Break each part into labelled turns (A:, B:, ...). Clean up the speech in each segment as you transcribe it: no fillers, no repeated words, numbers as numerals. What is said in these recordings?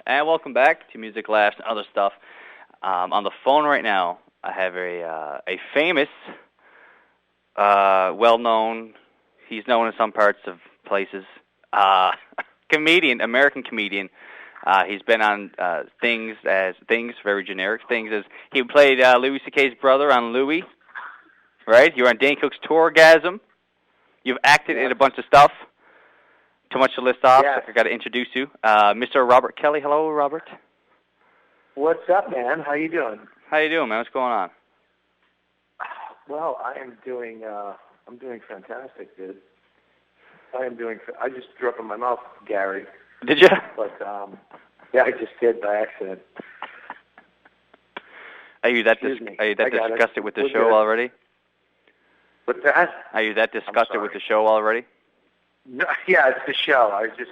A: And welcome back to Music, Laughs, and Other Stuff. On the phone right now, I have a famous, well-known, he's known in some parts of places, comedian, American comedian. He's been on things, very generic things. As he played Louis C.K.'s brother on Louie, right? You were on Dane Cook's Tourgasm. You've acted in a bunch of stuff. Too much to list off, so I got to introduce you. Mr. Robert Kelly. Hello, Robert.
B: What's up, man? How you doing?
A: How you doing, man? What's going on?
B: Well, I'm doing fantastic, dude. I just threw up in my mouth, Gary.
A: Did you?
B: But, yeah, I just did by accident.
A: Are you that disgusted with the show already?
B: What's that?
A: Are you that disgusted with the show already?
B: No, yeah, it's the show. I just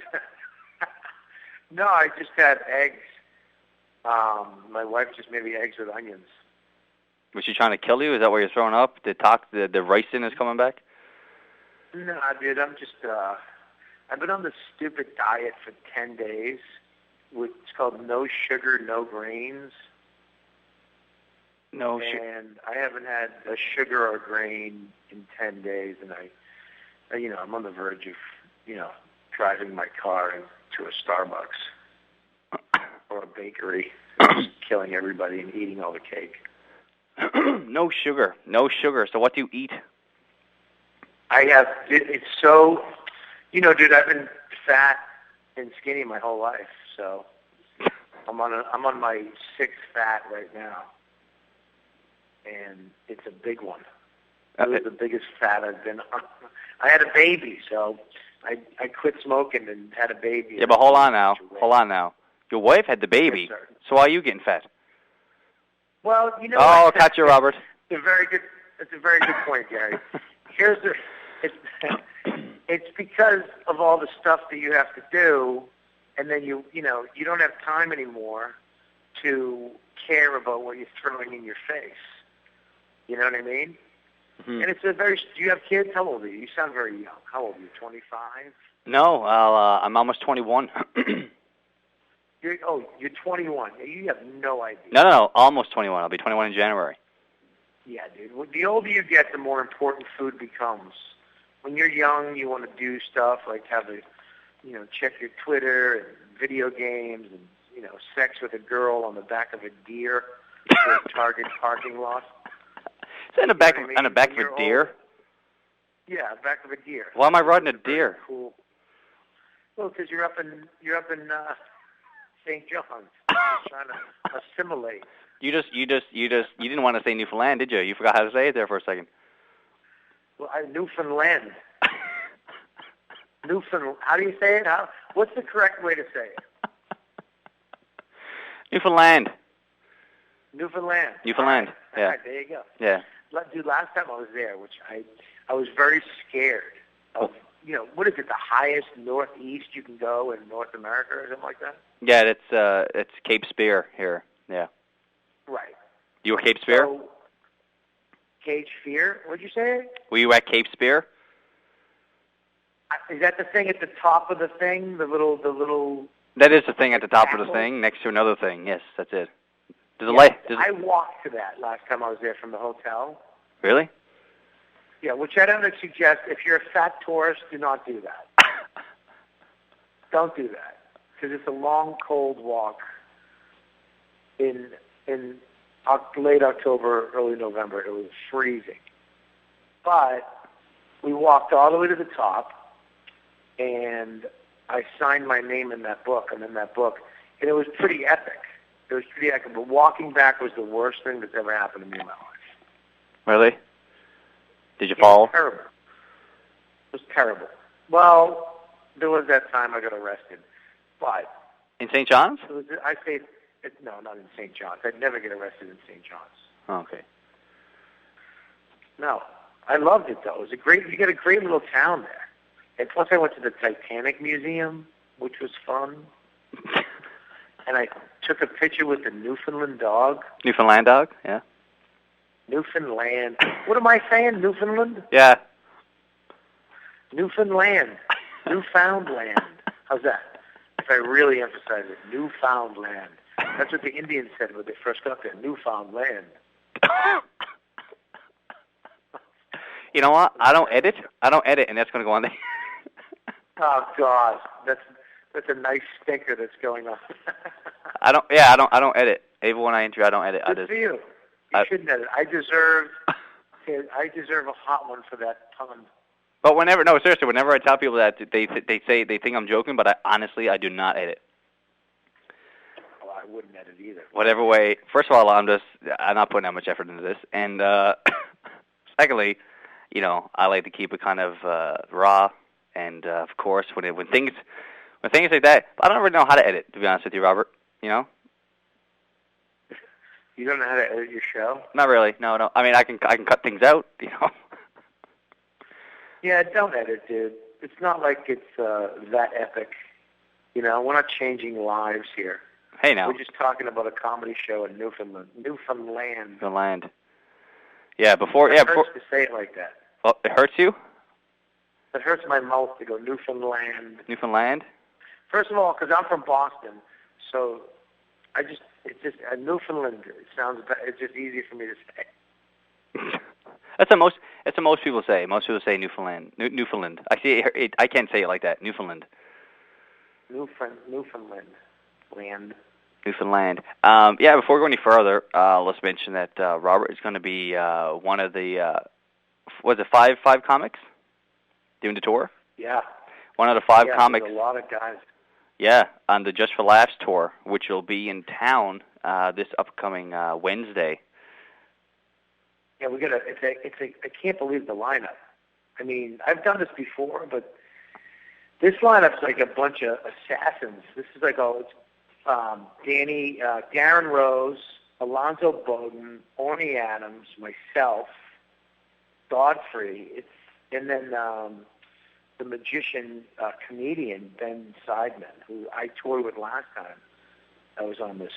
B: had eggs. My wife just made me eggs with onions.
A: Was she trying to kill you? Is that why you're throwing up? The ricin is coming back?
B: No, dude, I'm just, I've been on this stupid diet for 10 days. It's called no sugar, no grains. And I haven't had a sugar or grain in 10 days, and I'm on the verge of, driving my car into a Starbucks or a bakery, just killing everybody and eating all the cake.
A: No sugar. So what do you eat?
B: It's so, dude, I've been fat and skinny my whole life, so I'm on my sixth fat right now, and it's a big one. It was the biggest fat I've been on. I had a baby, so I quit smoking and had a baby.
A: Yeah, but hold on now. Your wife had the baby,
B: yes,
A: so why are you getting fat?
B: Well,
A: Oh, got you, Robert.
B: It's a very good point, Gary. It's because of all the stuff that you have to do, and then you don't have time anymore to care about what you're throwing in your face. You know what I mean? Mm-hmm. And do you have kids? How old are you? You sound very young. How old are you, 25?
A: No, I'm almost 21.
B: You're 21. You have no idea.
A: No, almost 21. I'll be 21 in January.
B: Yeah, dude. Well, the older you get, the more important food becomes. When you're young, you want to do stuff like check your Twitter and video games and, sex with a girl on the back of a deer in a Target parking lot.
A: Is that on the back of a deer?
B: Yeah, back of a deer.
A: Why am I riding a deer?
B: Cool. Well, because you're up in St. John's, trying to assimilate.
A: You didn't want to say Newfoundland, did you? You forgot how to say it there for a second.
B: Well, Newfoundland. How do you say it? What's the correct way to say it?
A: Newfoundland.
B: Newfoundland.
A: Right. Yeah.
B: All right, there you go.
A: Yeah.
B: Dude, last time I was there, which I was very scared of, what is it, the highest northeast you can go in North America or something like that?
A: Yeah, it's Cape Spear here. Yeah.
B: Right.
A: You were Cape Spear?
B: So, Cape Spear? What'd you say?
A: Were you at Cape Spear?
B: Is that the thing at the top of the thing? The little.
A: That is the thing at the top of the thing, next to another thing. Yes, that's it.
B: I walked to that last time I was there from the hotel.
A: Really?
B: Yeah, which I don't suggest. If you're a fat tourist, do not do that. Don't do that, because it's a long, cold walk in late October, early November. It was freezing. But we walked all the way to the top, and I signed my name in that book. I'm in that book, and it was pretty epic. But walking back was the worst thing that's ever happened to me in my life.
A: Really? Did you fall?
B: It was terrible. It was terrible. Well, there was that time I got arrested. But
A: in St. John's?
B: No, not in St. John's. I'd never get arrested in St. John's.
A: Oh, okay.
B: No. I loved it, though. You got a great little town there. And plus I went to the Titanic Museum, which was fun. And I took a picture with the Newfoundland dog.
A: Newfoundland dog? Yeah.
B: Newfoundland. What am I saying? Newfoundland?
A: Yeah.
B: Newfoundland. Newfoundland. How's that? if I really emphasize it, Newfoundland. That's what the Indians said when they first got there, Newfoundland.
A: You know what? I don't edit, and that's going to go on there.
B: Oh God, that's a nice stinker that's going on.
A: I don't edit. Even when I interview, I don't edit.
B: Good for you. You shouldn't edit. I deserve a hot one for that pun.
A: But whenever I tell people that, they say they think I'm joking, but honestly, I do not edit.
B: Well, I wouldn't edit either.
A: Whatever way. First of all, I'm not putting that much effort into this, and secondly, I like to keep it kind of raw, and of course, when things like that, I don't really know how to edit. To be honest with you, Robert,
B: You don't know how to edit your show?
A: Not really. No. I mean, I can cut things out.
B: Yeah, don't edit, dude. It's not like it's that epic. We're not changing lives here.
A: Hey, now.
B: We're just talking about a comedy show in Newfoundland.
A: Newfoundland. Yeah, before.
B: It hurts to say it like that.
A: Oh, it hurts you?
B: It hurts my mouth to go Newfoundland.
A: Newfoundland?
B: First of all, because I'm from Boston, so it's just Newfoundland. It's just easier for me to say.
A: That's what most people say. Most people say Newfoundland. Newfoundland. I see it. I can't say it like that. Newfoundland.
B: Newfoundland.
A: Newfoundland. Yeah. Before we go any further, let's mention that Robert is going to be one of the five comics doing the tour.
B: Yeah.
A: One of the five comics.
B: There's a lot of guys.
A: Yeah, on the Just for Laughs tour, which will be in town this upcoming Wednesday.
B: Yeah, I can't believe the lineup. I mean, I've done this before, but this lineup's like a bunch of assassins. This is like Darren Rose, Alonzo Bowden, Orny Adams, myself, Godfrey, and then the magician comedian Ben Seidman, who I toured with last time. I was on this.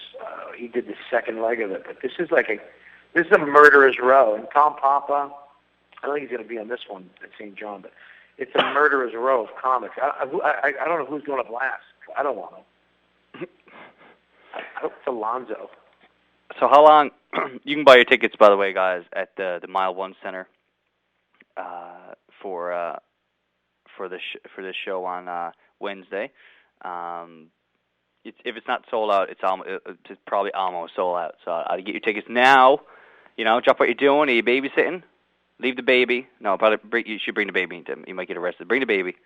B: He did the second leg of it, but this is a murderer's row. And Tom Papa, I don't think he's going to be on this one at St. John, but it's a murderer's row of comics. I don't know who's going up last. I don't want him. I hope it's Alonzo.
A: So how long? You can buy your tickets, by the way, guys, at the Mile One Center for this show on Wednesday. If it's not sold out, it's probably almost sold out. So I'd get your tickets now. Drop what you're doing. Are you babysitting? Leave the baby. No, probably you should bring the baby. You might get arrested. Bring the baby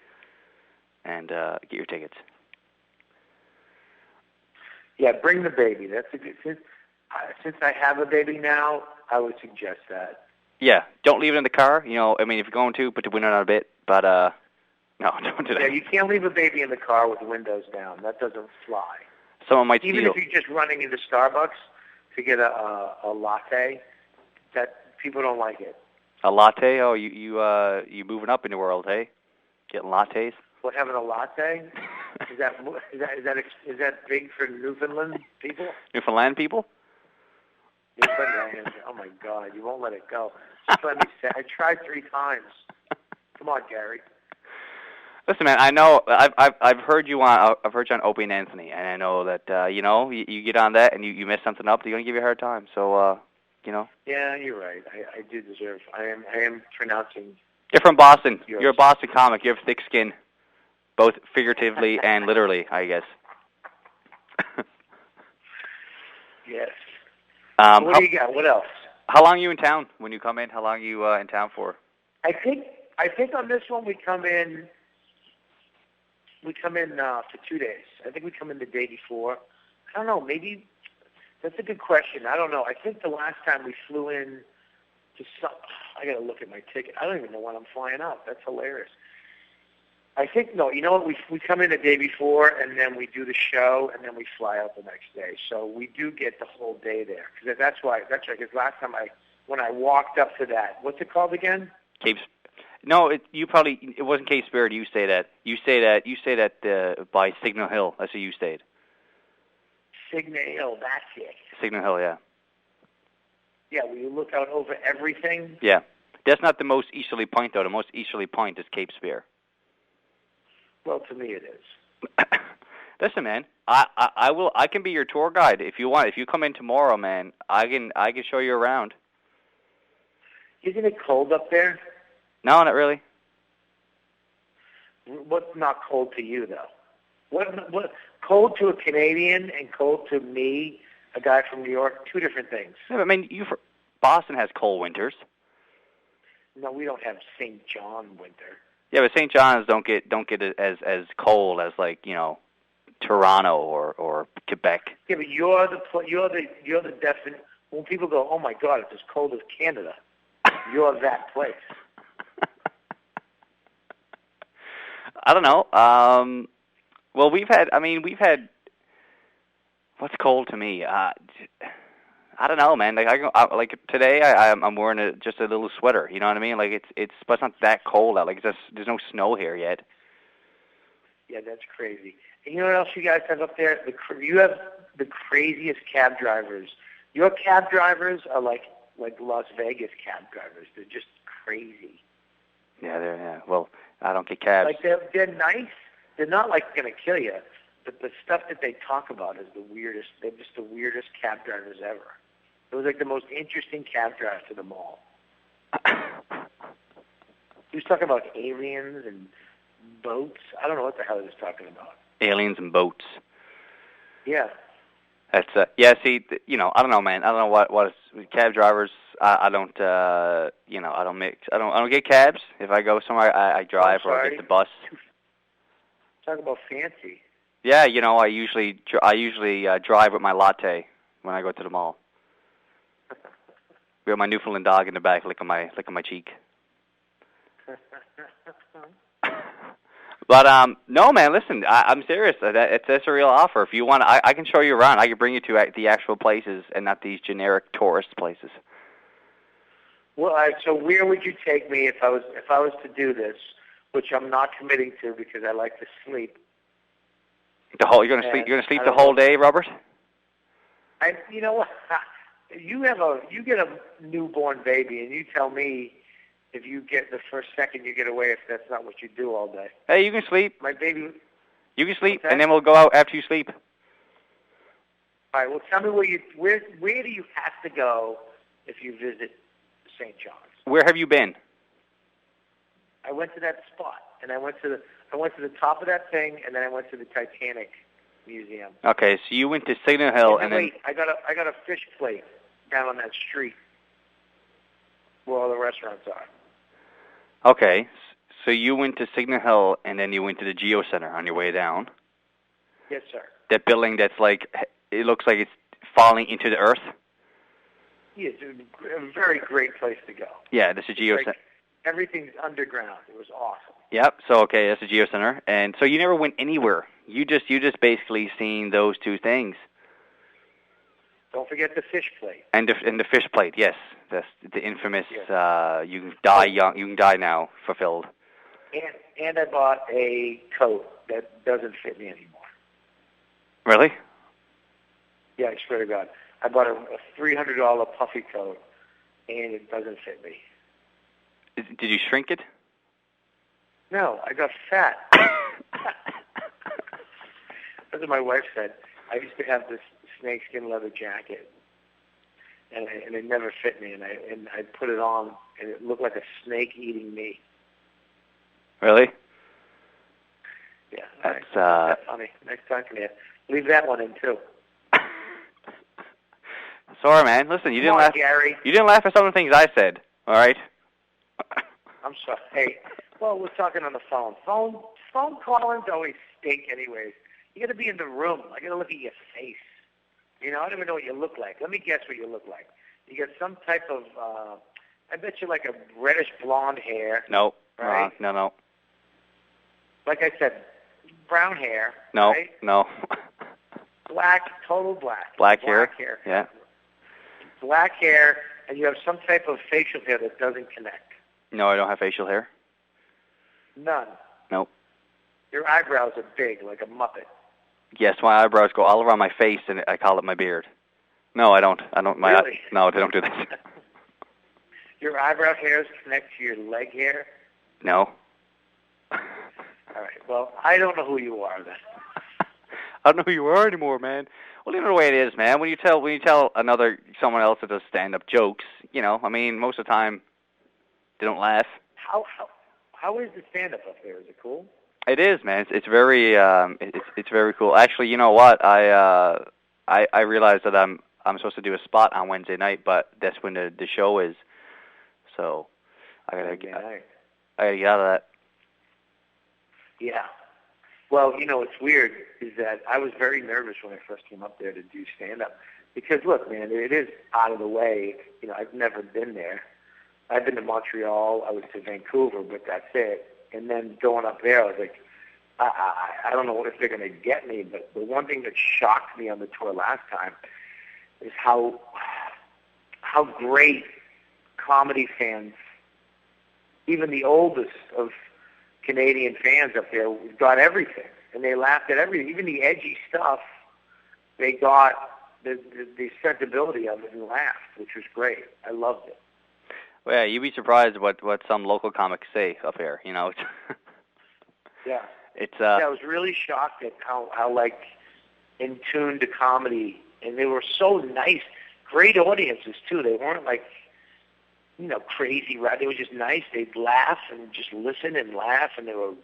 A: and get your tickets.
B: Yeah, bring the baby. That's a good. Since I have a baby now, I would suggest that.
A: Yeah, don't leave it in the car. I mean, if you're going to, put the window down a bit. But no, don't do that.
B: Yeah, you can't leave a baby in the car with the windows down. That doesn't fly.
A: Someone might
B: Even if you're just running into Starbucks to get a latte, that people don't like it.
A: A latte? Oh, you moving up in the world, hey? Getting lattes?
B: What, having a latte? Is that big for Newfoundland people?
A: Newfoundland people?
B: Newfoundland. Oh my God, you won't let it go. Just let me say, I tried 3 times. Come on, Gary.
A: Listen, man. I know I've heard you on Opie and Anthony, and I know that you get on that and you mess something up, they're gonna give you a hard time. So
B: Yeah, you're right. I do deserve. I am pronouncing.
A: You're from Boston. You're a Boston comic. You have thick skin, both figuratively and literally, I guess.
B: Yes. What do you got? What else?
A: How long are you in town when you come in? How long are you in town for?
B: I think on this one we come in for 2 days. I think we come in the day before. I don't know. Maybe that's a good question. I don't know. I think the last time we flew in to I got to look at my ticket. I don't even know when I'm flying out. That's hilarious. I think, no, you know what? We come in the day before, and then we do the show, and then we fly out the next day. So we do get the whole day there. Because that's right. Because last time when I walked up to that, what's it called again?
A: No, it wasn't Cape Spirit. You say that. You say that by Signal Hill. That's where you stayed.
B: Signal Hill, that's it.
A: Signal Hill, yeah.
B: Yeah, where you look out over everything.
A: Yeah, that's not the most easterly point, though. The most easterly point is Cape Spear.
B: Well, to me it is.
A: Listen, man, I will. I can be your tour guide if you want. If you come in tomorrow, man, I can show you around.
B: Isn't it cold up there?
A: No, not really.
B: What's not cold to you, though? What cold to a Canadian and cold to me, a guy from New York, two different things.
A: Yeah, but, I mean, Boston has cold winters.
B: No, we don't have St. John winter.
A: Yeah, but St. John's don't get it as cold as, like, you know, Toronto or Quebec.
B: Yeah, but you're the definite. When people go, oh my God, it's as cold as Canada, you're that place.
A: I don't know. Well, we've had. What's cold to me? I don't know, man. Like today, I'm wearing just a little sweater. You know what I mean? Like but it's not that cold out. Like there's no snow here yet.
B: Yeah, that's crazy. And you know what else you guys have up there? You have the craziest cab drivers. Your cab drivers are like Las Vegas cab drivers. They're just crazy.
A: Yeah. Well, I don't get cabs.
B: Like they're nice. They're not like going to kill you. But the stuff that they talk about is the weirdest. They're just the weirdest cab drivers ever. It was like the most interesting cab drive to the mall. He was talking about aliens and boats. I don't know what the hell he was talking about.
A: Aliens and boats.
B: Yeah.
A: That's See, you know, I don't know, man. I don't know what is, cab drivers. I don't. You know, I don't mix. I don't get cabs. If I go somewhere, I drive or I get the bus.
B: Talk about fancy.
A: Yeah, you know, I usually drive with my latte when I go to the mall. We have my Newfoundland dog in the back, licking my cheek. But no, man, listen, I'm serious. That's a real offer. If you want, I can show you around. I can bring you to the actual places and not these generic tourist places.
B: Well, all right, so where would you take me if I was to do this, which I'm not committing to because I like to sleep.
A: You're gonna sleep the whole day, Robert?
B: You know what? You get a newborn baby, and you tell me if you get the first second you get away if that's not what you do all day.
A: Hey, you can sleep.
B: My baby.
A: You can sleep, and then we'll go out after you sleep.
B: All right. Well, tell me where do you have to go if you visit St. John's?
A: Where have you been?
B: I went to that spot, and I went to the top of that thing, and then I went to the Titanic Museum.
A: Okay, so you went to Signal Hill,
B: and then I got a fish plate down on that street where all the restaurants are.
A: Okay, so you went to Signal Hill, and then you went to the Geo Center on your way down.
B: Yes, sir.
A: That building that's like, it looks like it's falling into the earth.
B: Yeah, it's a very great place to go.
A: Yeah, this is Geo Center.
B: Everything's underground. It was awesome.
A: Yep. So okay, that's the Geo Center, and so you never went anywhere. You just basically seen those two things.
B: Don't forget the fish plate.
A: And the fish plate, yes, that's the infamous. Yes. You can die young. You can die now. Fulfilled.
B: And I bought a coat that doesn't fit me anymore.
A: Really?
B: Yeah, I swear to God, I bought a $300 puffy coat, and it doesn't fit me.
A: Did you shrink it?
B: No, I got fat. That's what my wife said. I used to have this snakeskin leather jacket, and it never fit me. And I put it on, and it looked like a snake eating me.
A: Really?
B: Yeah.
A: That's
B: That's funny. Next time, can you leave that one in too?
A: Sorry, man. Listen, you didn't laugh.
B: Gary.
A: You didn't laugh at some of the things I said. All right.
B: I'm sorry. Hey, well, we're talking on the phone. Phone callings always stink, anyways. You got to be in the room. I got to look at your face. You know, I don't even know what you look like. Let me guess what you look like. You got some type of, I bet you like a reddish blonde hair.
A: No.
B: Right?
A: No.
B: Like I said, brown hair.
A: No.
B: Right?
A: No.
B: Black, total black.
A: Black hair. Yeah.
B: Black hair, and you have some type of facial hair that doesn't connect. No,
A: I don't have facial hair.
B: None.
A: Nope.
B: Your eyebrows are big, like a Muppet.
A: Yes, my eyebrows go all around my face, and I call it my beard. No, I don't.
B: Really?
A: No, they don't do that.
B: Your eyebrow hairs connect to your leg hair?
A: No.
B: All right. Well, I don't know who you are then.
A: I don't know who you are anymore, man. Well, you know the way it is, man. When you tell someone else that does stand-up jokes, I mean, most of the time they don't laugh.
B: How is the stand-up up there? Is it cool?
A: It is, man. It's very it's very cool. Actually, you know what? I realized that I'm supposed to do a spot on Wednesday night, but that's when the show is. So I gotta get out of that.
B: Yeah. Well, what's weird is that I was very nervous when I first came up there to do stand-up because, look, man, it is out of the way. I've never been there. I've been to Montreal. I was to Vancouver, but that's it. And then going up there, I was like, I don't know if they're going to get me, but the one thing that shocked me on the tour last time is how great comedy fans, even the oldest of Canadian fans up there, got everything. And they laughed at everything. Even the edgy stuff, they got the sensibility of it and laughed, which was great. I loved it.
A: Well, yeah, you'd be surprised what some local comics say up here.
B: Yeah.
A: It's
B: I was really shocked at how like in tune to comedy, and they were so nice, great audiences too. They weren't like crazy, right? They were just nice. They'd laugh and just listen and laugh, and they were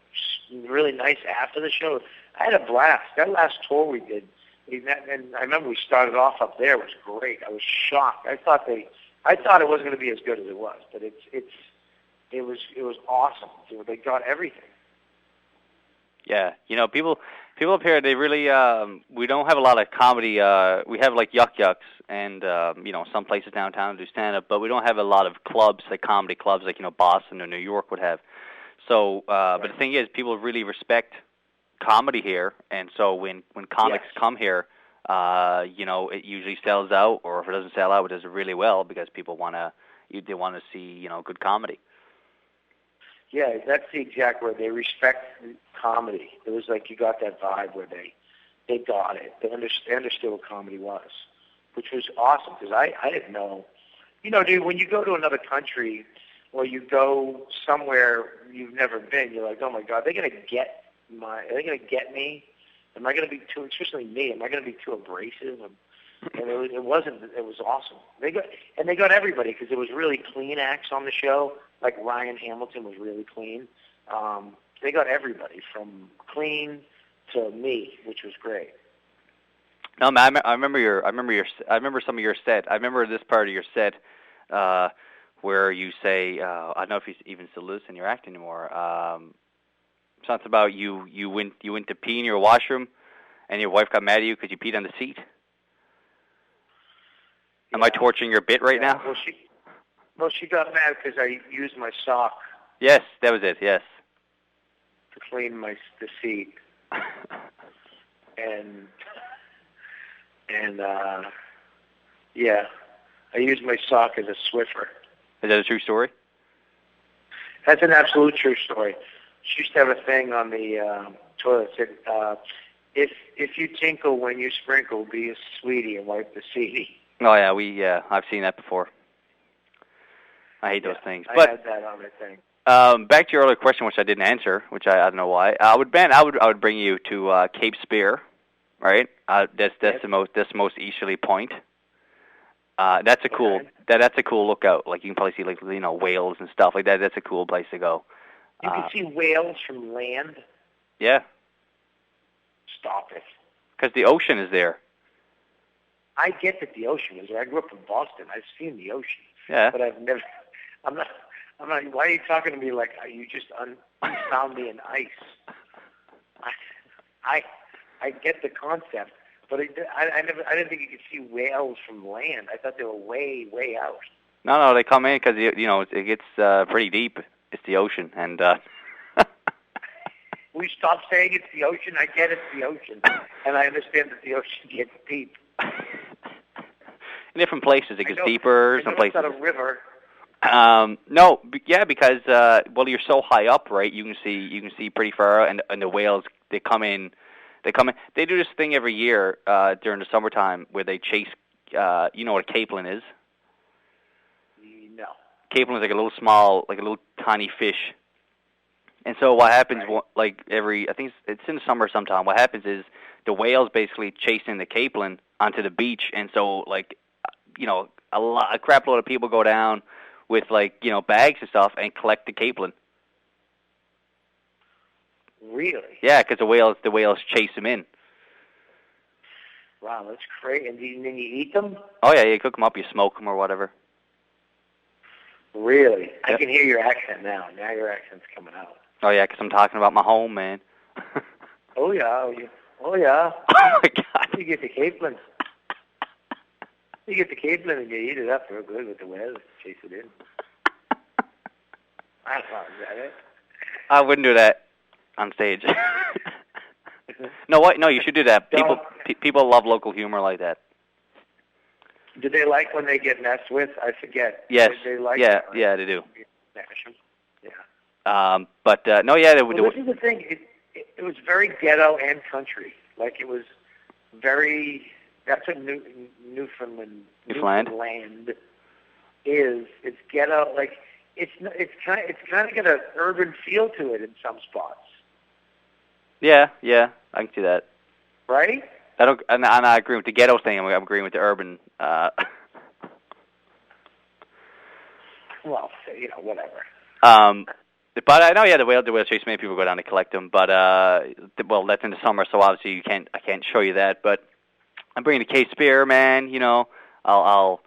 B: really nice after the show. I had a blast. That last tour we did, and I remember we started off up there. It was great. I was shocked. I thought it wasn't going to be as good as it was, but it was awesome. They got everything.
A: Yeah, people up here, they really we don't have a lot of comedy. We have like Yuck Yucks and some places downtown do stand up, but we don't have a lot of clubs, like comedy clubs, like Boston or New York would have. So, but the thing is, people really respect comedy here, and so when comics come here, it usually sells out, or if it doesn't sell out, it does really well because people want to see good comedy.
B: Yeah, that's the exact word. They respect comedy. It was like you got that vibe where they got it. They understood what comedy was, which was awesome because I didn't know. Dude, when you go to another country or you go somewhere you've never been, you're like, oh my God, are they going to get me? Am I going to be too, especially me, am I going to be too abrasive? And it wasn't. It was awesome. They got everybody because it was really clean acts on the show. Like Ryan Hamilton was really clean. They got everybody from clean to me, which was great.
A: No, man, I remember some of your set. I remember this part of your set where you say, I don't know if you even still lives in your act anymore. Something about you went to pee in your washroom, and your wife got mad at you because you peed on the seat. Am I torturing your bit right now?
B: Well, she got mad because I used my sock.
A: Yes, that was it. Yes.
B: To clean the seat, and yeah, I used my sock as a Swiffer.
A: Is that a true story?
B: That's an absolute true story. She used to have a thing on the toilet that said, "If you tinkle when you sprinkle, be a sweetie and wipe the seat."
A: Oh yeah, I've seen that before. I hate those things. But
B: I had that on the thing.
A: Back to your other question, which I didn't answer, which I don't know why. I would bring you to Cape Spear, right? That's the most easterly point. That's a cool lookout. Like you can probably see like whales and stuff like that. That's a cool place to go.
B: You can see whales from land.
A: Yeah. Stop
B: it.
A: Because the ocean is there.
B: I get that the ocean is there. I grew up in Boston. I've seen the ocean.
A: Yeah.
B: But I've never. I'm not. Why are you talking to me like you just found me in ice? I get the concept, but I didn't think you could see whales from land. I thought they were way out.
A: No, they come in because it gets pretty deep. It's the ocean, and.
B: We stop saying it's the ocean. I get it's the ocean, and I understand that the ocean gets deep.
A: In different places, it gets deeper. Some places.
B: It's not a river.
A: No, because you're so high up, right? You can see pretty far, and the whales they come in. They do this thing every year during the summertime where they chase. You know what a capelin is?
B: No.
A: Capelin is like a little tiny fish. And so what happens, I think it's in the summer sometime. What happens is the whales basically chasing the capelin onto the beach, and so like, a crap load of people go down with like bags and stuff and collect the capelin.
B: Really?
A: Yeah, because the whales chase them in.
B: Wow, that's great. And then you eat them?
A: Oh yeah, you cook them up, you smoke them or whatever.
B: Really?
A: Yep.
B: I can hear your accent now. Now your accent's coming out.
A: Oh yeah, because I'm talking about my home, man.
B: Oh yeah. Oh yeah.
A: Oh my God.
B: You get the capelin. You get the capelin and you eat it up real good with the whales. Chase it in. I don't know. Is that it?
A: I wouldn't do that on stage. No, what? No, you should do that. People love local humor like that.
B: Do they like when they get messed with? I forget.
A: Yes.
B: They like
A: yeah,
B: that, right?
A: yeah, they do.
B: Yeah.
A: But no, yeah, they would.
B: Well, this is the thing. It was very ghetto and country. Like it was very. That's what Newfoundland is. It's ghetto. Like it's kind of got an urban feel to it in some spots.
A: Yeah, I can see that.
B: Right?
A: I'm not agreeing with the ghetto thing. I'm agreeing with the urban.
B: Well, whatever.
A: But I know, yeah, the whale chase. Many people go down to collect them. But well, that's in the summer, so obviously I can't show you that. But I'm bringing the Cape Spear, man. I'll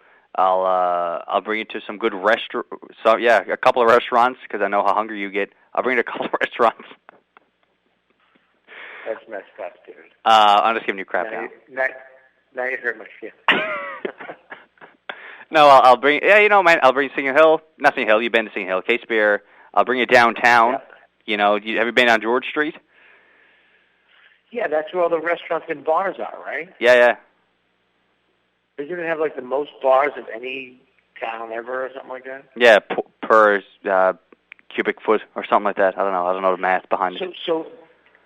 A: bring you to some good restaurant. So yeah, a couple of restaurants because I know how hungry you get. I'll bring you to a couple of restaurants.
B: That's messed up, dude.
A: I'm just giving you crap now.
B: Now you hurt my feelings.
A: No, I'll bring. Yeah, man. I'll bring you Singing Hill. Not Singing Hill. You've been to Singing Hill. Cape Spear. I'll bring you downtown. Yeah. Have you been on George Street?
B: Yeah, that's where all the restaurants and bars are, right?
A: Yeah.
B: Doesn't it have like the most bars of any town ever, or something like that?
A: Yeah, per cubic foot or something like that. I don't know the math behind it.
B: So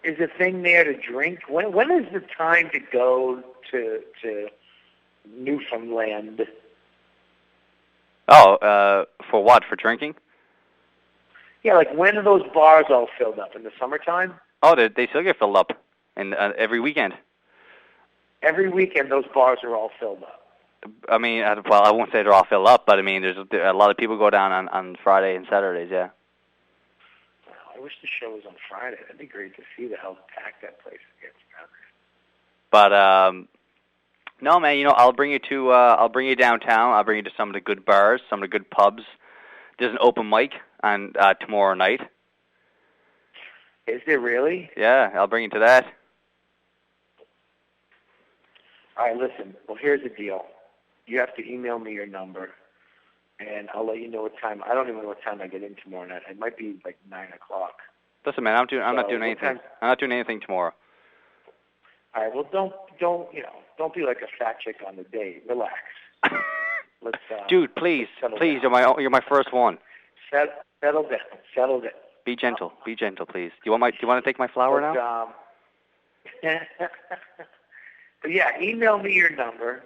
B: is the thing there to drink? When is the time to go to Newfoundland?
A: Oh, for what? For drinking?
B: Yeah, like when are those bars all filled up? In the summertime?
A: Oh, they still get filled up, and every weekend.
B: Every weekend, those bars are all filled up.
A: I mean, well, I won't say they're all filled up, but I mean, there's a lot of people go down on Friday and Saturdays. Yeah.
B: I wish the show was on Friday. That'd be great to see how packed that place gets.
A: But no, man. I'll bring you downtown. I'll bring you to some of the good bars, some of the good pubs. There's an open mic on tomorrow night.
B: Is there really?
A: Yeah, I'll bring you to that.
B: All right, listen. Well, here's the deal. You have to email me your number, and I'll let you know what time. I don't even know what time I get in tomorrow night. It might be like 9 o'clock.
A: Listen, man, I'm not doing anything. I'm not doing anything tomorrow.
B: All right. Well, don't be like a fat chick on the date. Relax. Let's.
A: Dude, please, you're my first one.
B: Settle down.
A: Be gentle, please. Do you want to take my flower now?
B: But yeah, email me your number.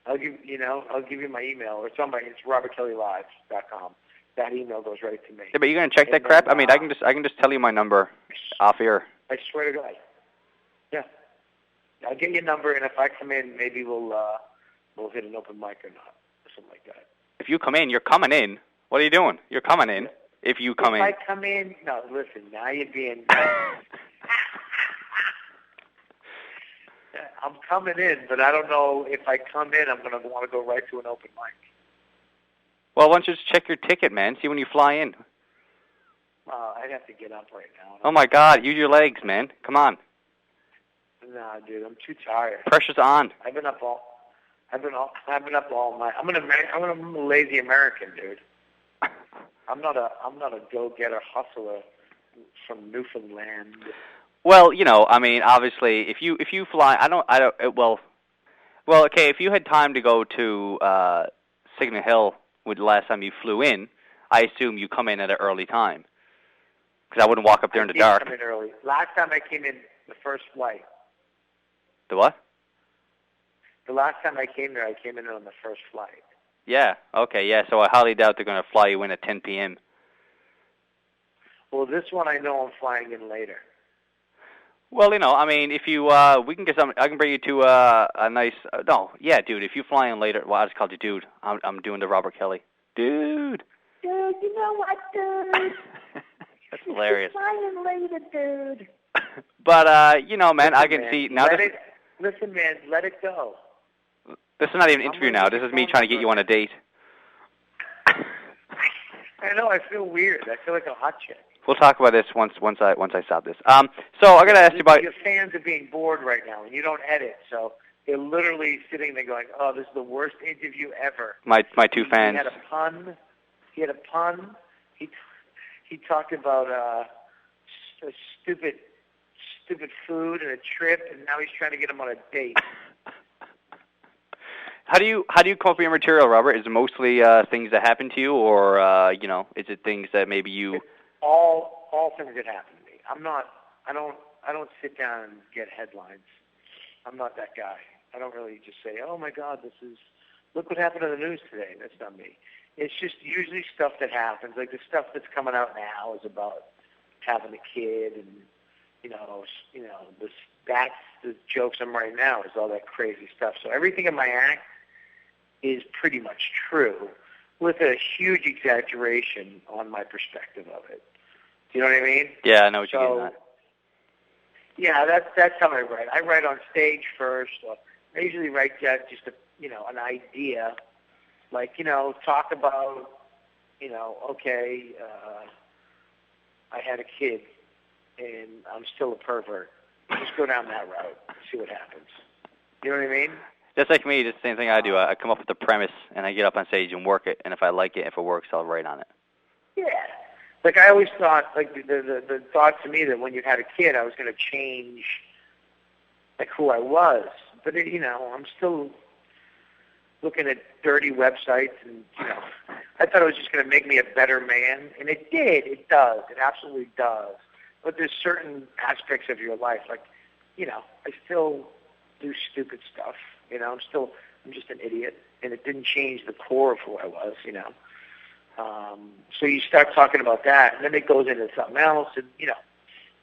B: I'll give you my email. It's robertkellylive.com. That email goes right to me.
A: Yeah, but you're gonna check that crap? I mean, I can just tell you my number off here.
B: I swear to God. Yeah. I'll get your number, and if I come in, maybe we'll hit an open mic or not, or something like that.
A: If you come in, you're coming in. What are you doing? You're coming in. If you come in.
B: If I come in, no. Listen, now you're being. I'm coming in, but I don't know if I come in, I'm going to want to go right to an open mic.
A: Well, why don't you just check your ticket, man? See when you fly in.
B: I'd have to get up right now.
A: Oh my God! Use your legs, man. Come on.
B: Nah, dude, I'm too tired.
A: Pressure's on.
B: I've been up all night. I'm a lazy American, dude. I'm not a go-getter hustler from Newfoundland.
A: Well, I mean, obviously, if you fly, okay, if you had time to go to Signal Hill with the last time you flew in, I assume you come in at an early time. Because I wouldn't walk up there in the dark.
B: I came in early. Last time I came in the first flight.
A: The what?
B: The last time I came there, I came in on the first flight.
A: Yeah, okay, yeah, so I highly doubt they're going to fly you in at 10 p.m.
B: Well, this one I know I'm flying in later.
A: Well, I mean, if you, we can get some. I can bring you to a nice. No, yeah, dude. If you fly in later, well, I just called you dude. I'm doing the Robert Kelly, dude.
B: Dude, you know what, dude?
A: That's hilarious.
B: You're flying later, dude.
A: But man,
B: Listen,
A: I can
B: man,
A: see now.
B: Listen, man, let it go.
A: This is not even an interview now. This is me trying to get you on a date.
B: I know. I feel weird. I feel like a hot chick.
A: We'll talk about this once I stop this. So I gotta ask you about.
B: Your fans are being bored right now, and you don't edit, so they're literally sitting there going, "Oh, this is the worst interview ever."
A: My two fans.
B: He had a pun. He talked about stupid food and a trip, and now he's trying to get him on a date.
A: How do you come up with your material, Robert? Is it mostly things that happen to you, or is it things that maybe you?
B: It's all things that happen to me. I don't sit down and get headlines. I'm not that guy. I don't really just say, "Oh my God, look what happened in the news today." That's not me. It's just usually stuff that happens. Like the stuff that's coming out now is about having a kid, and that's the jokes I'm writing now is all that crazy stuff. So everything in my act is pretty much true, with a huge exaggeration on my perspective of it. Do you know what I mean?
A: Yeah, I know what you're getting at.
B: Yeah, that's how I write. I write on stage first. Or I usually write just an idea, like talk about okay, I had a kid and I'm still a pervert. Just go down that route, see what happens. You know what I mean?
A: Just like me, just the same thing I do. I come up with a premise and I get up on stage and work it. And if I like it, if it works, I'll write on it.
B: Yeah. Like I always thought, like the thought to me that when you had a kid, I was going to change, like who I was. But I'm still looking at dirty websites, and I thought it was just going to make me a better man, and it did. It does. It absolutely does. But there's certain aspects of your life, like I still do stupid stuff. I'm just an idiot, and it didn't change the core of who I was. So you start talking about that, and then it goes into something else, and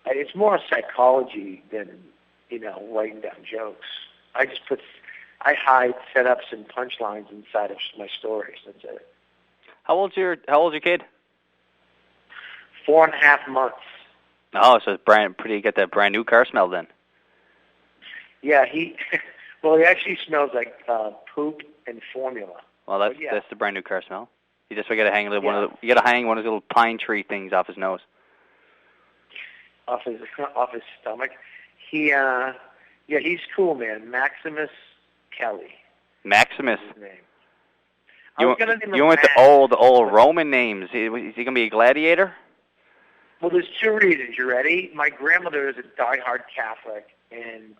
B: it's more psychology than writing down jokes. I hide setups and punchlines inside of my stories. That's it.
A: How old's your kid?
B: 4.5 months.
A: Oh, so it's pretty. Get that brand new car smell then.
B: Yeah, he actually smells like poop and formula.
A: Well, that's the brand new car smell. You just got to hang one of those little pine tree things off his nose.
B: Off his stomach. He's cool, man. Maximus Kelly.
A: Maximus.
B: Is his name.
A: You went the old Roman names. Is he gonna be a gladiator?
B: Well, there's two reasons. You ready? My grandmother is a diehard Catholic, and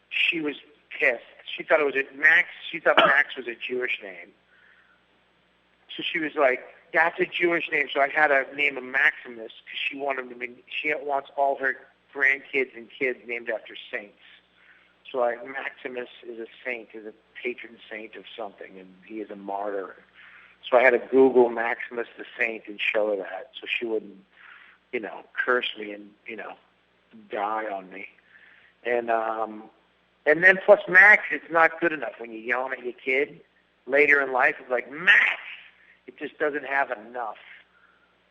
B: she was pissed. She thought Max was a Jewish name. So she was like, "That's a Jewish name." So I had to name him Maximus because she wants all her grandkids and kids named after saints. So Maximus is a saint, is a patron saint of something, and he is a martyr. So I had to Google Maximus the saint and show her that, so she wouldn't, curse me and die on me. And then plus Max, it's not good enough when you're yelling at your kid later in life. It's like Max. It just doesn't have enough.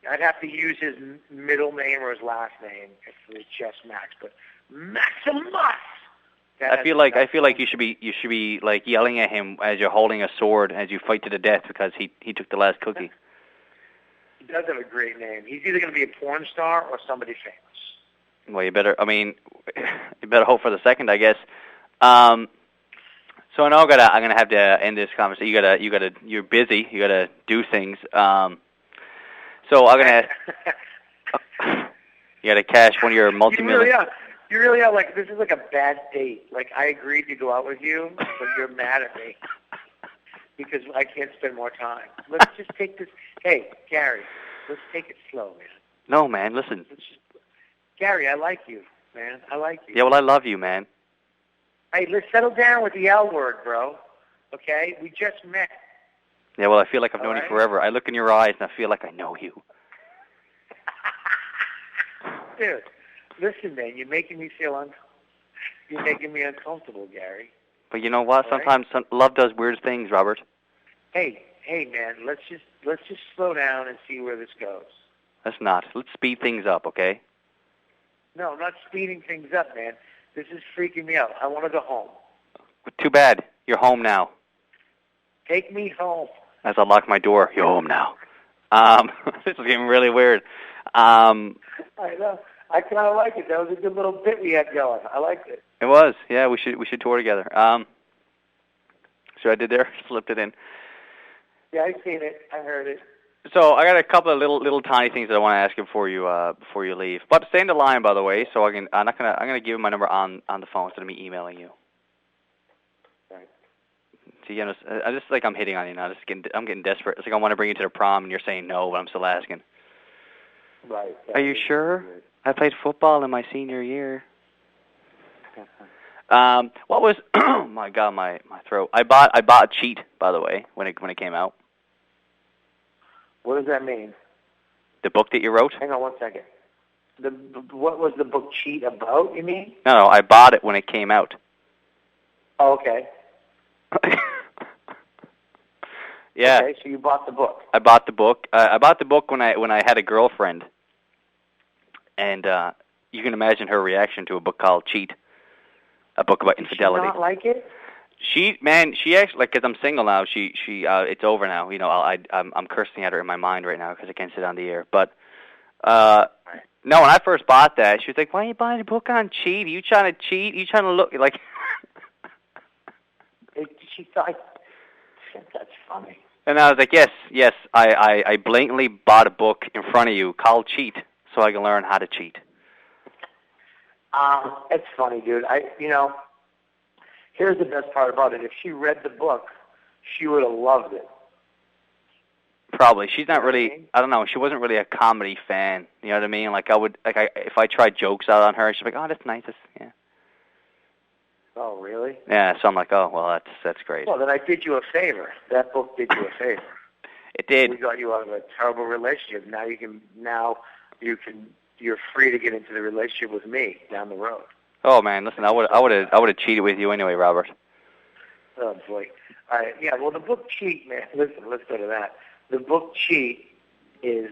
B: I'd have to use his middle name or his last name if it was just Max, but Maximus.
A: I feel like you should be like yelling at him as you're holding a sword as you fight to the death because he took the last cookie.
B: He does have a great name. He's either going to be a porn star or somebody famous.
A: Well, you better hope for the second, I guess. So now I'm gonna have to end this conversation. You're busy. You gotta do things. So I'm gonna you gotta cash one of your multi-million.
B: You really are like, this is like a bad date. Like, I agreed to go out with you, but you're mad at me because I can't spend more time. Let's just take this. Hey, Gary, let's take it slow, man.
A: No, man, listen.
B: Gary, I like you, man. I like you.
A: Yeah, well, I love you, man.
B: Hey, let's settle down with the L word, bro. Okay? We just met.
A: Yeah, well, I feel like I've known you forever. I look in your eyes and I feel like I know you.
B: Dude, Listen, man, you're making me uncomfortable, Gary.
A: But you know what?
B: All right?
A: Sometimes love does weird things, Robert.
B: Hey, man, let's just slow down and see where this goes.
A: Let's not. Let's speed things up, okay?
B: No, I'm not speeding things up, man. This is freaking me out. I want to go home.
A: Too bad. You're home now.
B: Take me home.
A: As I lock my door, you're home now. This is getting really weird.
B: I know. I kind of like it. That was a good little bit we had going. I liked it.
A: It was. Yeah, we should tour together. So I did there, slipped it in.
B: Yeah, I seen it. I heard it.
A: So I got a couple of little tiny things that I want to ask you before you leave. But stay in the line, by the way. So I'm gonna give you my number on the phone instead of me emailing you.
B: Right.
A: So you know, I just like I'm hitting on you now. I'm getting desperate. It's like I want to bring you to the prom, and you're saying no, but I'm still asking.
B: Right.
A: Are you sure? I played football in my senior year. What was? Oh my God, my throat. I bought Cheat, by the way, when it came out.
B: What does that mean?
A: The book that you wrote?
B: Hang on one second. What was the book Cheat about, you mean?
A: No, I bought it when it came out.
B: Oh, okay.
A: Yeah.
B: Okay, so you bought the book.
A: I bought the book. I bought the book when I had a girlfriend, and you can imagine her reaction to a book called Cheat, a book about infidelity.
B: Did she not like it?
A: She actually, like, because I'm single now. She it's over now. You know, I'm cursing at her in my mind right now because I can't sit on the air. But no, when I first bought that, she was like, "Why are you buying a book on cheat? Are you trying to cheat? Are you trying to look like?"
B: She thought that's funny.
A: And I was like, "Yes, I blatantly bought a book in front of you called Cheat, so I can learn how to cheat."
B: It's funny, dude. Here's the best part about it. If she read the book, she would have loved it.
A: Probably. She's not really, I don't know, she wasn't really a comedy fan. You know what I mean? Like, if I tried jokes out on her, she'd be like, "Oh, that's nice." Yeah.
B: Oh, really?
A: Yeah, so I'm like, "Oh, well, that's great."
B: Well, then I did you a favor. That book did you a favor.
A: It did.
B: We got you out of a terrible relationship. You're free to get into the relationship with me down the road.
A: Oh man, listen, I would have cheated with you anyway, Robert.
B: Oh boy. All right. Yeah. Well, the book Cheat, man. Listen, let's go to that. The book Cheat is,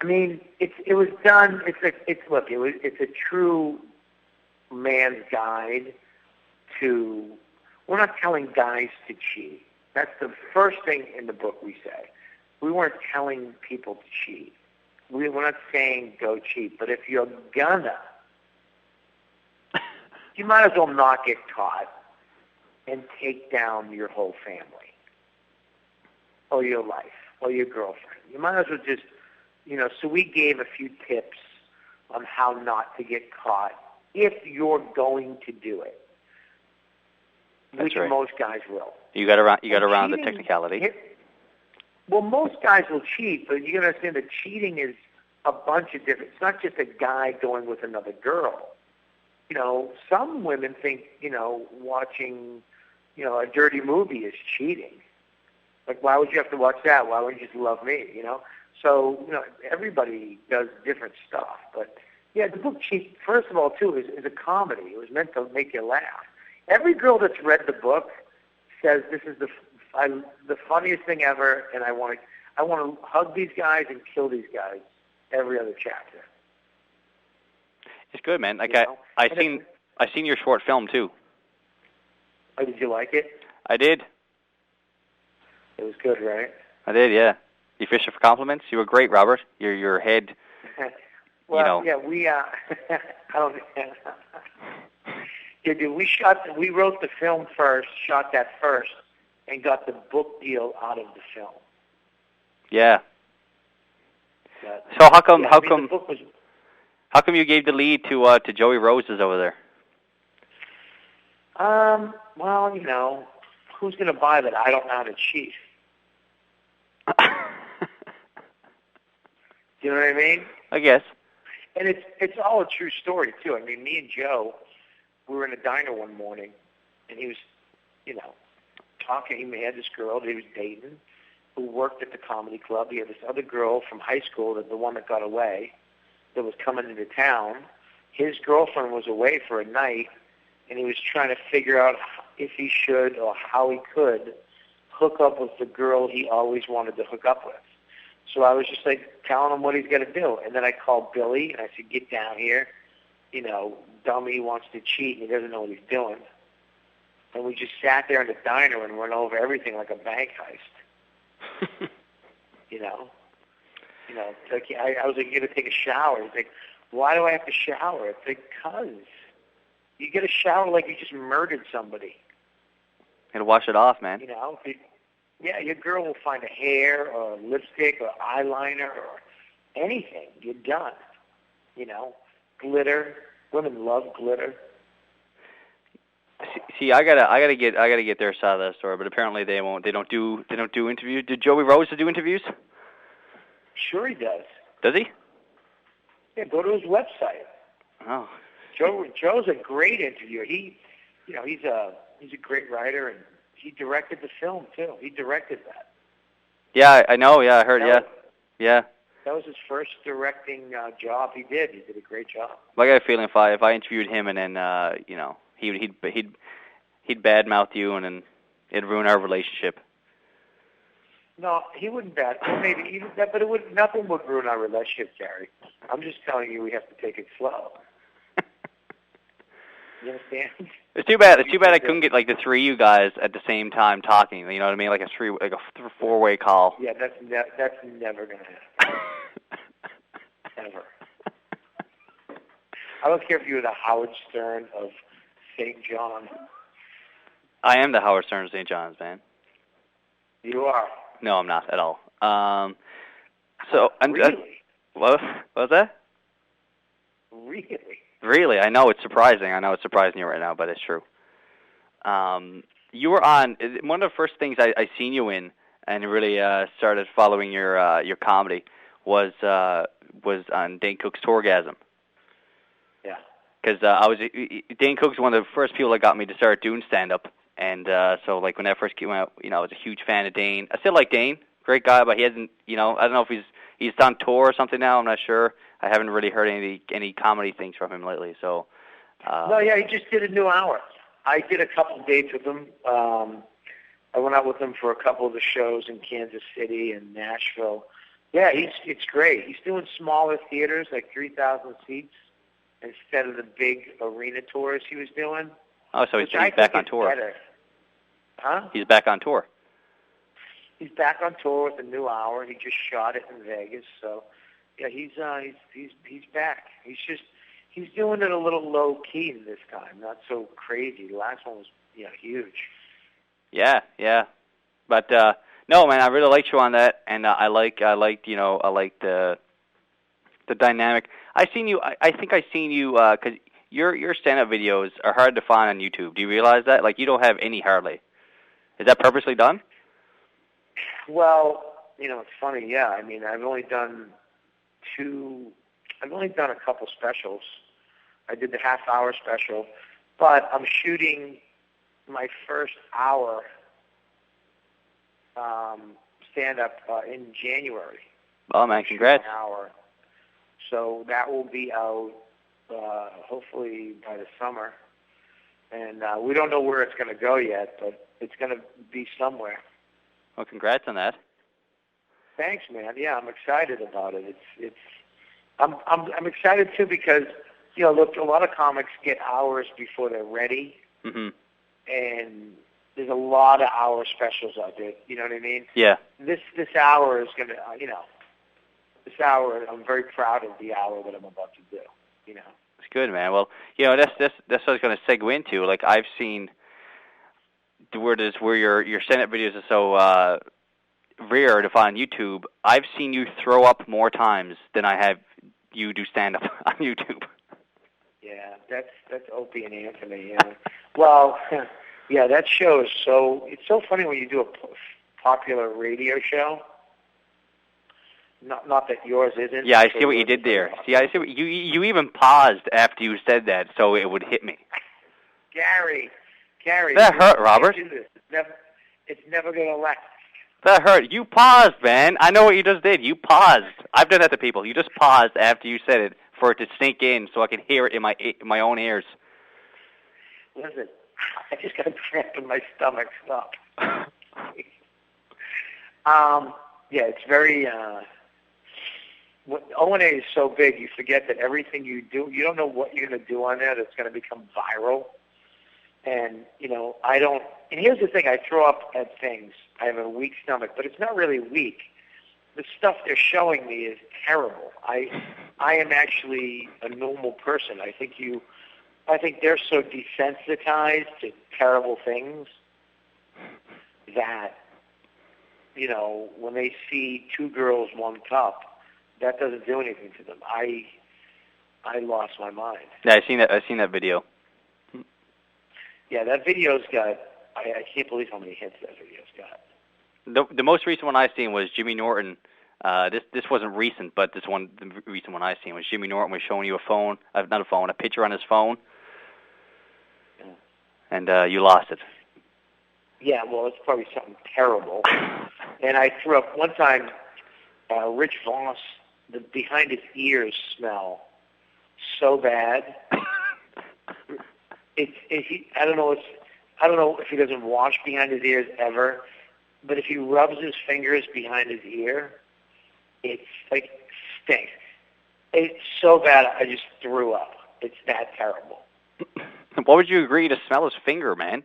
B: it was done. It's a true man's guide to. We're not telling guys to cheat. That's the first thing in the book we say. We weren't telling people to cheat. We're not saying go cheat, but if you're gonna, you might as well not get caught and take down your whole family or your life or your girlfriend. You might as well just, so we gave a few tips on how not to get caught if you're going to do it.
A: That's
B: which
A: right.
B: Most guys will.
A: You got around the technicality.
B: Well, most guys will cheat, but you got to understand that cheating is a bunch of different. It's not just a guy going with another girl. Some women think watching a dirty movie is cheating. Like, why would you have to watch that? Why wouldn't you just love me? So everybody does different stuff. But yeah, the book Cheat, first of all, too, is a comedy. It was meant to make you laugh. Every girl that's read the book says this is the funniest thing ever, and I want to hug these guys and kill these guys every other chapter.
A: It's good, man. Like I seen your short film too.
B: Oh, did you like it?
A: I did.
B: It was good, right?
A: I did, yeah. You fishing for compliments? You were great, Robert. Your head.
B: Well, yeah, we I don't. Yeah, dude, we wrote the film first, shot that first, and got the book deal out of the film.
A: Yeah.
B: But,
A: so how come
B: the book was,
A: how come you gave the lead to Joey Roses over there?
B: Well, who's going to buy that? I don't know how to cheat. You know what I mean? I
A: guess.
B: And it's all a true story too. I mean, me and Joe, we were in a diner one morning, and he was, talking. He had this girl that he was dating, who worked at the comedy club. He had this other girl from high school, the one that got away, that was coming into town. His girlfriend was away for a night, and he was trying to figure out if he should or how he could hook up with the girl he always wanted to hook up with. So I was just like telling him what he's going to do. And then I called Billy, and I said, get down here. You know, dummy wants to cheat, and he doesn't know what he's doing. And we just sat there in the diner and went over everything like a bank heist. You know, like I was like, you got to take a shower. He's like, why do I have to shower? It's like, because you get a shower like you just murdered somebody.
A: And wash it off, man.
B: You know, yeah, your girl will find a hair or lipstick or eyeliner or anything. You're done. You know, glitter. Women love glitter.
A: See, I gotta get their side of that story, but apparently they won't. They don't do interviews. Did Joey Rose do interviews?
B: Sure, he does.
A: Does he?
B: Yeah, go to his website.
A: Oh.
B: Joe's a great interviewer. He's a great writer, and he directed the film too. He directed that. Yeah,
A: I know. Yeah, I heard. Yeah.
B: That was his first directing job. He did a great job.
A: I got a feeling if I interviewed him and then he'd badmouth you and then it'd ruin our relationship.
B: No, he wouldn't bad. Well, maybe even that, but nothing would ruin our relationship, Gary. I'm just telling you, we have to take it slow. You understand?
A: It's too bad. It's too bad I couldn't get like the three of you guys at the same time talking. You know what I mean? Like a four-way call.
B: Yeah, that's never gonna happen. Ever. I don't care if you're the Howard Stern of St. John.
A: I am the Howard Stern of St. John's, man.
B: You are.
A: No, I'm not at all.
B: Really?
A: What was that?
B: Really?
A: Really? I know it's surprising. I know it's surprising you right now, but it's true. You were on one of the first things I seen you in, and really started following your comedy was on Dane Cook's Tourgasm.
B: Yeah.
A: Because Dane Cook's one of the first people that got me to start doing stand-up. And so, like, when that first came out, I was a huge fan of Dane. I still like Dane, great guy, but he hasn't, I don't know if he's on tour or something now. I'm not sure. I haven't really heard any comedy things from him lately. So.
B: No, yeah, he just did a new hour. I did a couple of dates with him. I went out with him for a couple of the shows in Kansas City and Nashville. Yeah, it's great. He's doing smaller theaters, like 3,000 seats, instead of the big arena tours he was doing.
A: Oh, so he's back on tour.
B: Better. Huh?
A: He's back on tour.
B: He's back on tour with a new hour. He just shot it in Vegas. So, yeah, he's back. He's doing it a little low key this time, not so crazy. The last one was huge.
A: Yeah. But no, man, I really liked you on that, and I liked the dynamic. I think I seen you because your stand-up videos are hard to find on YouTube. Do you realize that? Like, you don't have any hardly. Is that purposely done?
B: Well, it's funny. Yeah, I mean, I've only done a couple specials. I did the half-hour special, but I'm shooting my first hour stand-up in January.
A: Oh, man, congrats.
B: Hour. So that will be out hopefully by the summer. And we don't know where it's going to go yet, but it's going to be somewhere.
A: Well, congrats on that.
B: Thanks, man. Yeah, I'm excited about it. I'm excited too because look, a lot of comics get hours before they're ready,
A: mm-hmm.
B: and there's a lot of hour specials out there. You know what I mean?
A: Yeah.
B: This hour is going to this hour. I'm very proud of the hour that I'm about to do.
A: It's good, man. Well, that's what I was going to segue into. Like, I've seen where your stand-up videos are so rare to find on YouTube. I've seen you throw up more times than I have you do stand-up on YouTube.
B: Yeah, that's Opie and Anthony. Yeah. Well, yeah, that show is it's so funny when you do a popular radio show. Not that yours isn't.
A: Yeah, I see what you did there. See, I see what you even paused after you said that, so it would hit me.
B: Gary.
A: That hurt, Robert.
B: It's never going to last.
A: That hurt. You paused, man. I know what you just did. You paused. I've done that to people. You just paused after you said it for it to sink in so I can hear it in my own ears.
B: Listen, I just got a cramp in my stomach. Stop. Yeah, it's very. O&A is so big, you forget that everything you do, you don't know what you're going to do on there that's going to become viral. And, I don't, and here's the thing, I throw up at things. I have a weak stomach, but it's not really weak. The stuff they're showing me is terrible. I am actually a normal person. I think they're so desensitized to terrible things that, when they see 2 girls, 1 cup, that doesn't do anything to them. I lost my mind.
A: Yeah, I've seen that video.
B: Yeah, that video's got. I can't believe how many hits that video's got.
A: The most recent one I seen was Jimmy Norton. This wasn't recent, but the recent one I seen was Jimmy Norton was showing you a picture on his phone, and you lost it.
B: Yeah, well, it's probably something terrible. And I threw up one time. Rich Voss, the behind his ears smell so bad. I don't know if he doesn't wash behind his ears ever, but if he rubs his fingers behind his ear, it's like stinks. It's so bad I just threw up. It's that terrible.
A: Why would you agree to smell his finger, man?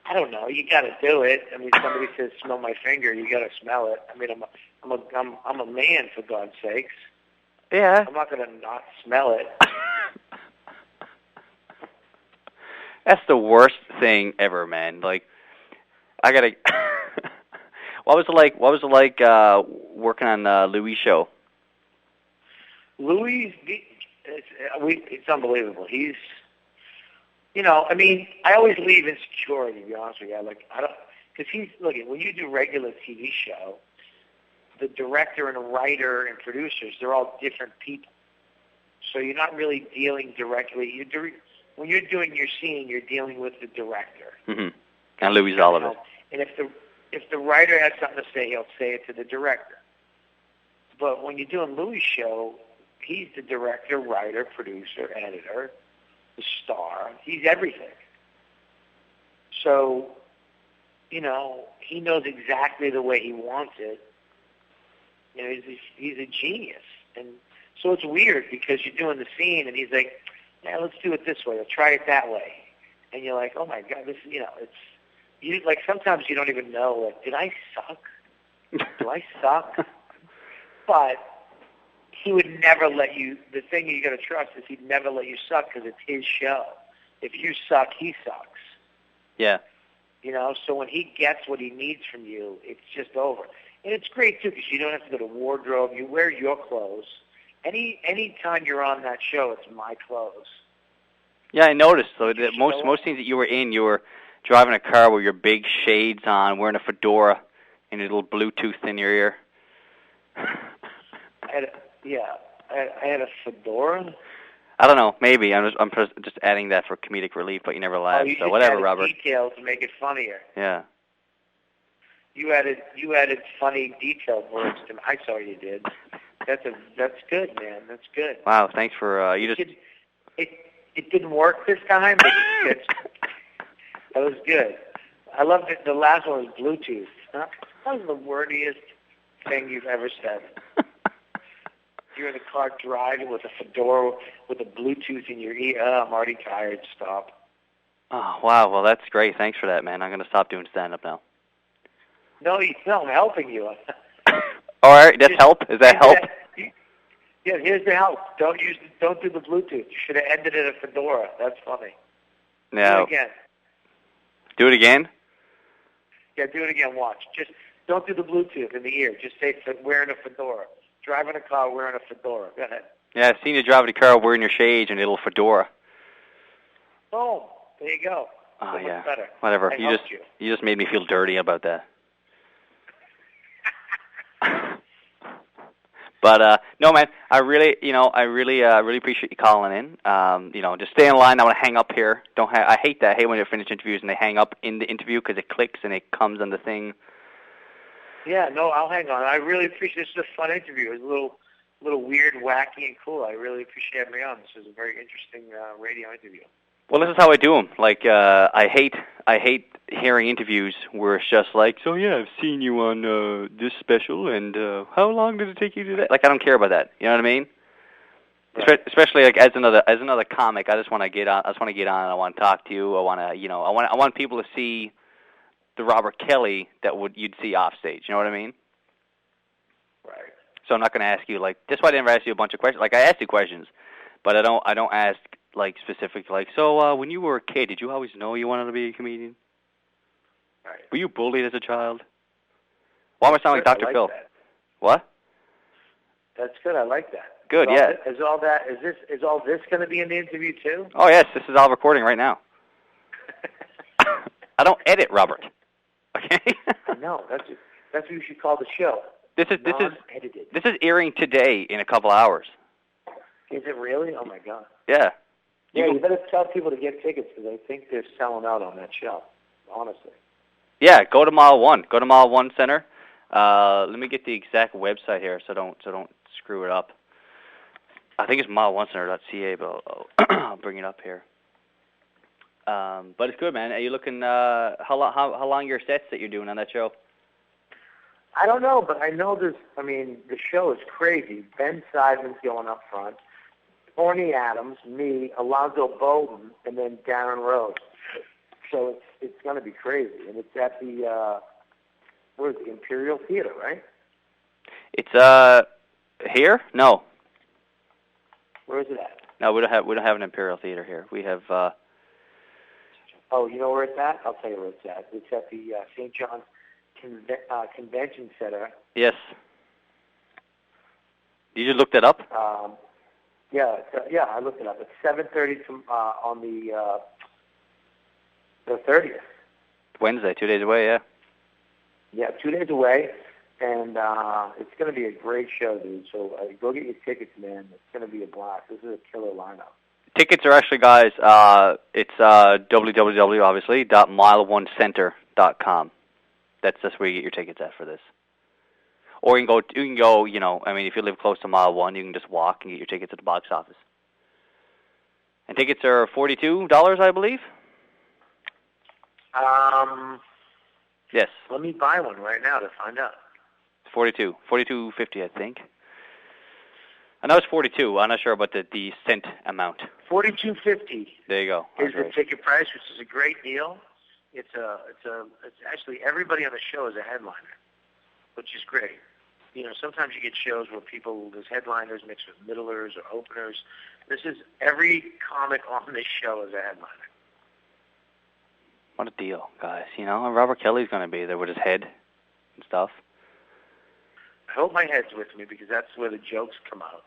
B: I don't know. You got to do it. I mean, somebody says smell my finger, you got to smell it. I mean, I'm a man, for God's sakes.
A: Yeah.
B: I'm not going to not smell it.
A: That's the worst thing ever, man. Like, I gotta. What was it like working on Louis' show?
B: Louis, it's unbelievable. He's. I mean, I always leave insecure, to be honest with you. Because when you do regular TV show, the director and writer and producers, they're all different people. So you're not really dealing directly. When you're doing your scene, you're dealing with the director.
A: Mm-hmm. And Louis all of it.
B: And if the writer has something to say, he'll say it to the director. But when you're doing Louis' show, he's the director, writer, producer, editor, the star. He's everything. So, he knows exactly the way he wants it. He's a genius. And so it's weird because you're doing the scene and he's like, yeah, let's do it this way or try it that way. And you're like, oh my God, sometimes you don't even know, did I suck? Do I suck? But he would never let you, the thing you got to trust is he'd never let you suck because it's his show. If you suck, he sucks.
A: Yeah.
B: So when he gets what he needs from you, it's just over. And it's great, too, because you don't have to go to wardrobe. You wear your clothes. Any time you're on that show, it's my clothes.
A: Yeah, I noticed. So most scenes that you were in, you were driving a car with your big shades on, wearing a fedora, and a little Bluetooth in your ear.
B: I had a fedora.
A: I don't know. Maybe I'm just adding that for comedic relief, but you never laughed. So whatever, Robert.
B: Details to make it funnier.
A: Yeah.
B: You added funny detailed words to me. I saw you did. That's good, man. That's good.
A: Wow. Thanks for
B: It didn't work this time, but that was good. I loved it. The last one was Bluetooth. That was the wordiest thing you've ever said. You're in the car driving with a fedora with a Bluetooth in your ear. Oh, I'm already tired. Stop.
A: Oh, wow. Well, that's great. Thanks for that, man. I'm going to stop doing stand-up now.
B: No, I'm helping you.
A: All right, that's help? Is that help?
B: Yeah, here's the help. Don't do the Bluetooth. You should have ended it at fedora. That's funny.
A: No.
B: Do it again.
A: Do it again?
B: Yeah, do it again. Watch. Just don't do the Bluetooth in the ear. Just say wearing a fedora. Driving a car wearing a fedora. Go ahead.
A: Yeah, I've seen you driving a car wearing your shades and a little fedora.
B: Oh, there you go.
A: Oh,
B: so
A: yeah.
B: much better.
A: Whatever. You just made me feel dirty about that. But no, man, I really appreciate you calling in. Just stay in line. I want to hang up here. I hate that. I hate when they finish interviews and they hang up in the interview because it clicks and it comes on the thing.
B: Yeah, no, I'll hang on. I really appreciate this. Is a fun interview. It was a little little weird, wacky, and cool. I really appreciate having me on. This was a very interesting radio interview.
A: Well, this is how I do them. Like, I hate hearing interviews where it's just like, so yeah, I've seen you on this special, and how long did it take you to do that? Like, I don't care about that. You know what I mean? Right. Especially like as another comic, I just want to get on. And I want to talk to you. I want people to see the Robert Kelly that you'd see off stage. You know what I mean?
B: Right.
A: So I'm not going to ask you like. That's why I didn't ask you a bunch of questions. Like I asked you questions, but I don't ask like specific like. So when you were a kid, did you always know you wanted to be a comedian?
B: Right.
A: Were you bullied as a child? Why am I sounding like Dr. Phil?
B: That.
A: What?
B: That's good. I like that.
A: Good.
B: Is all this going to be in the interview too?
A: Oh yes, this is all recording right now. I don't edit, Robert. Okay.
B: No, that's what you should call the show.
A: This is airing today in a couple hours.
B: Is it really? Oh my God.
A: Yeah.
B: You better tell people to get tickets because I think they're selling out on that show. Honestly.
A: Yeah, go to Mile One. Go to Mile One Center. Let me get the exact website here, so don't screw it up. I think it's mileonecenter.ca, but I'll bring it up here. But it's good, man. Are you looking? How long your sets that you're doing on that show?
B: I don't know, but I know there's. I mean, the show is crazy. Ben Simon's going up front. Orny Adams, me, Alonzo Bowden, and then Darren Rose. So it's going to be crazy, and it's at the where's the Imperial Theater, right?
A: It's here? No.
B: Where is it at?
A: No, we don't have an Imperial Theater here. We have.
B: Oh, you know where it's at? I'll tell you where it's at. It's at the St. John's Convention Center.
A: Yes. You just looked it up?
B: Yeah, I looked it up. It's 7:30 on the 30th.
A: Wednesday, 2 days away. Yeah.
B: Yeah, 2 days away. And it's going to be a great show, dude. So go get your tickets, man. It's going to be a blast. This is a killer lineup.
A: Tickets are actually, guys, it's www, obviously, .mileonecenter.com. That's where you get your tickets at for this. Or you can go, you know, I mean, if you live close to Mile 1, you can just walk and get your tickets at the box office. And tickets are $42, I believe? Yes.
B: Let me buy one right now to find out.
A: $42.50, I think. I know it's 42. I'm not sure about the cent amount.
B: $42.50.
A: There you go.
B: Is the ticket price, which is a great deal. It's actually everybody on the show is a headliner, which is great. You know, sometimes you get shows where there's headliners mixed with middlers or openers. This is every comic on this show is a headliner.
A: What a deal, guys. You know, Robert Kelly's going to be there with his head and stuff.
B: I hope my head's with me because that's where the jokes come out.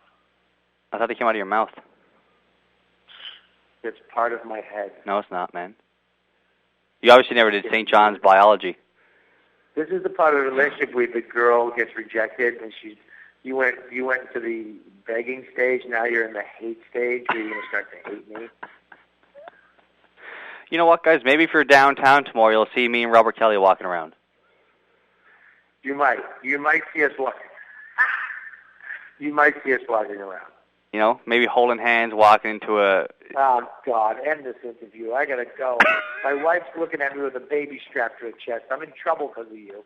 A: I thought they came out of your mouth.
B: It's part of my head.
A: No, it's not, man. You obviously never did St. John's biology.
B: This is the part of the relationship where the girl gets rejected, and you went to the begging stage. Now you're in the hate stage where you're going to start to hate me.
A: You know what, guys? Maybe if you're downtown tomorrow, you'll see me and Robert Kelly walking around.
B: You might see us walking. You might see us walking around.
A: You know, maybe holding hands, walking into a...
B: Oh, God, end this interview. I got to go. My wife's looking at me with a baby strapped to her chest. I'm in trouble because of you.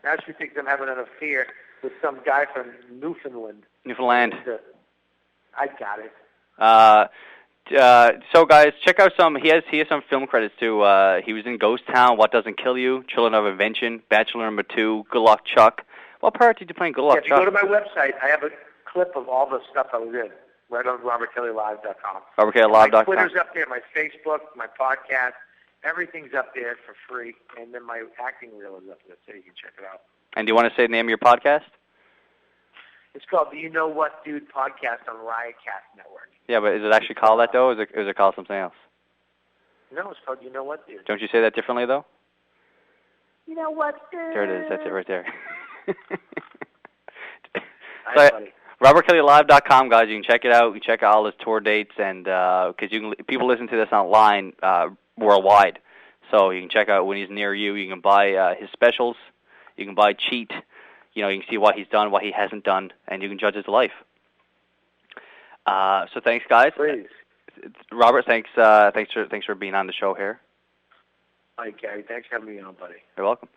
B: Now she thinks I'm having an affair with some guy from Newfoundland.
A: Newfoundland.
B: I got it.
A: So, guys, check out he has some film credits, too. He was in Ghost Town, What Doesn't Kill You, Children of Invention, Bachelor Number 2, Good Luck Chuck. What part did you play in Good Luck Chuck?
B: If you go to my website, I have a clip of all the stuff I was in, right on RobertKellyLive.com.
A: RobertKellyLive.com.
B: My Twitter's up there, my Facebook, my podcast, everything's up there for free, and then my acting reel is up there, so you can check it out.
A: And do you want to say the name of your podcast?
B: It's called the You Know What Dude podcast on Riotcast Network.
A: Yeah, but is it actually called that, though, or is it called something else?
B: No, it's called You Know What Dude.
A: Don't you say that differently, though?
B: You know what, dude?
A: There it is. That's it right there.
B: Hi, buddy.
A: RobertKellyLive.com, guys. You can check it out. You can check out all his tour dates, and because people listen to this online worldwide, so you can check out when he's near you. You can buy his specials. You can buy Cheat. You know, you can see what he's done, what he hasn't done, and you can judge his life. So thanks, guys.
B: Please.
A: Robert, thanks for being on the show here.
B: All right, Gary. Thanks for having me on, buddy.
A: You're welcome.